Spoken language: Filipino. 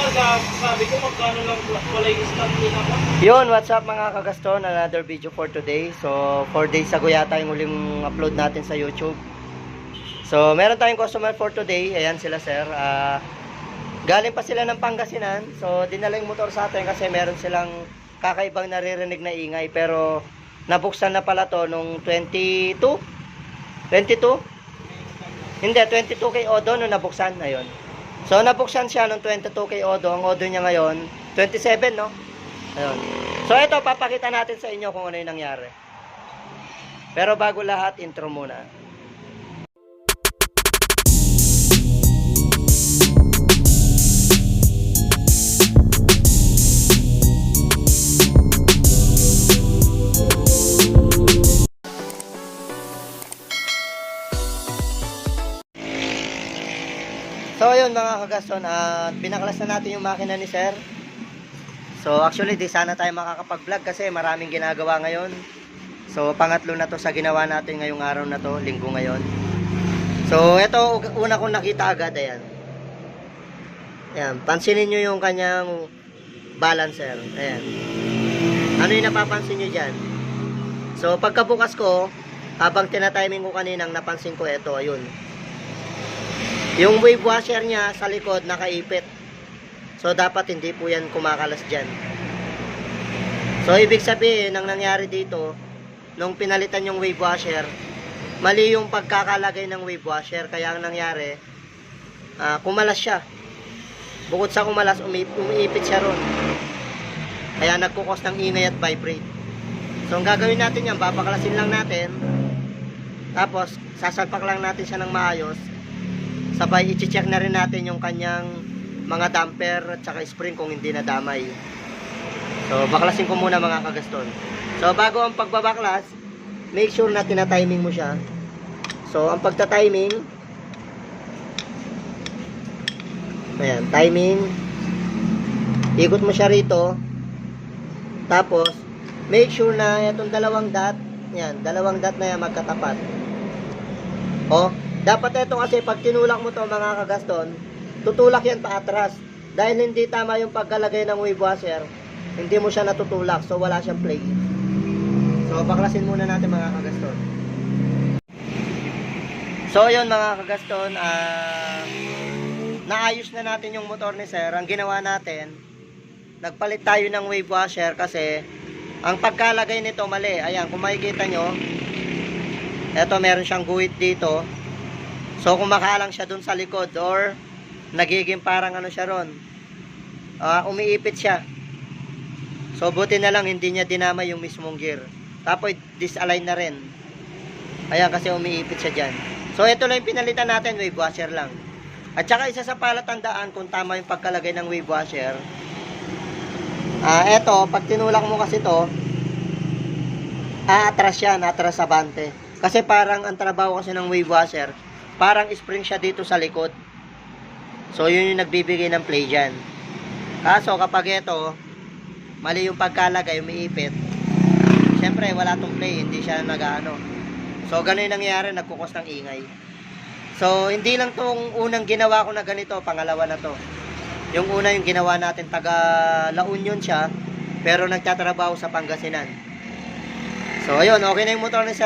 sabi ko magkano lang pala yung start din ako. Yun, what's up mga kagaston? Another video for today. So, 4 days ago yata yung huling upload natin sa YouTube. So, meron tayong customer for today. Ayan sila sir. Galing pa sila ng Pangasinan. So, dinala yung motor sa atin kasi meron silang kakaibang naririnig na ingay. Pero, nabuksan na pala to nung 22? 22? Hindi, 22 kay Odo nung nabuksan. Ayun. So, nabuksan siya nung 22 kay Odo. Ang Odo niya ngayon, 27, no? Ayun. So, ito, papakita natin sa inyo kung ano yung nangyari. Pero bago lahat, intro muna. So ayun mga kagaston, pinaklas na natin yung makina ni sir. So actually di sana tayo makakapag-vlog kasi maraming ginagawa ngayon. So pangatlo na to sa ginawa natin ngayong araw na to, linggo ngayon. So ito una kong nakita agad, ayan. Ayan, pansinin nyo yung kanyang balancer. Ayan. Ano yung napapansin nyo dyan? So pagkabukas ko, habang tinatiming ko kaninang napansin ko ito, ayun. Yung wave washer niya sa likod nakaipit. So dapat hindi po yan kumakalas dyan. So ibig sabihin, ang nangyari dito, nung pinalitan yung wave washer, mali yung pagkakalagay ng wave washer. Kaya ang nangyari, kumalas siya. Bukod sa kumalas, umiipit siya ron. Kaya nagkukos ng ingay at vibrate. So ang gagawin natin yan, babaklasin lang natin. Tapos sasalpak lang natin siya ng maayos. Sabay, i-check na rin natin yung kanyang mga damper at saka spring kung hindi nadamay. So, baklasin ko muna mga kagaston. So, bago ang pagbabaklas, make sure na tina-timing mo siya. So, ang pagta-timing, ayan, timing, ikot mo siya rito. Tapos, make sure na itong dalawang dot, yan, dalawang dot na yan magkatapat. O, dapat ito kasi pag tinulak mo to mga kagaston, tutulak yan pa atras. Dahil hindi tama yung pagkalagay ng wave washer, hindi mo siya natutulak. So wala siyang play. So baklasin muna natin mga kagaston. So yun mga kagaston, naayos na natin yung motor ni sir. Ang ginawa natin, nagpalit tayo ng wave washer kasi ang pagkalagay nito mali. Ayan, kung makikita nyo, eto meron siyang guhit dito. So kung makalang siya dun sa likod or nagiging parang ano siya ron, umiipit siya. So buti na lang hindi niya dinama yung mismong gear. Tapos disalign na rin. Ayan, kasi umiipit siya dyan. So ito lang yung pinalitan natin, wave washer lang. At saka isa sa palatandaan kung tama yung pagkalagay ng wave washer, eto, pag tinulak mo kasi to, aatras yan, atras sa bante. Kasi parang ang trabaho kasi ng wave washer, parang spring siya dito sa likod. So yun yung nagbibigay ng play dyan. Kaso kapag ito mali yung pagkalagay, umiipit, syempre wala tong play, hindi siya nag-ano. So ganun yung nangyayari, nagkukos ng ingay. So hindi lang tong unang ginawa ko na ganito, pangalawa na to. Yung una yung ginawa natin, taga La Union siya, pero nagtatrabaho sa Pangasinan. So ayun, okay na yung motor ni sir.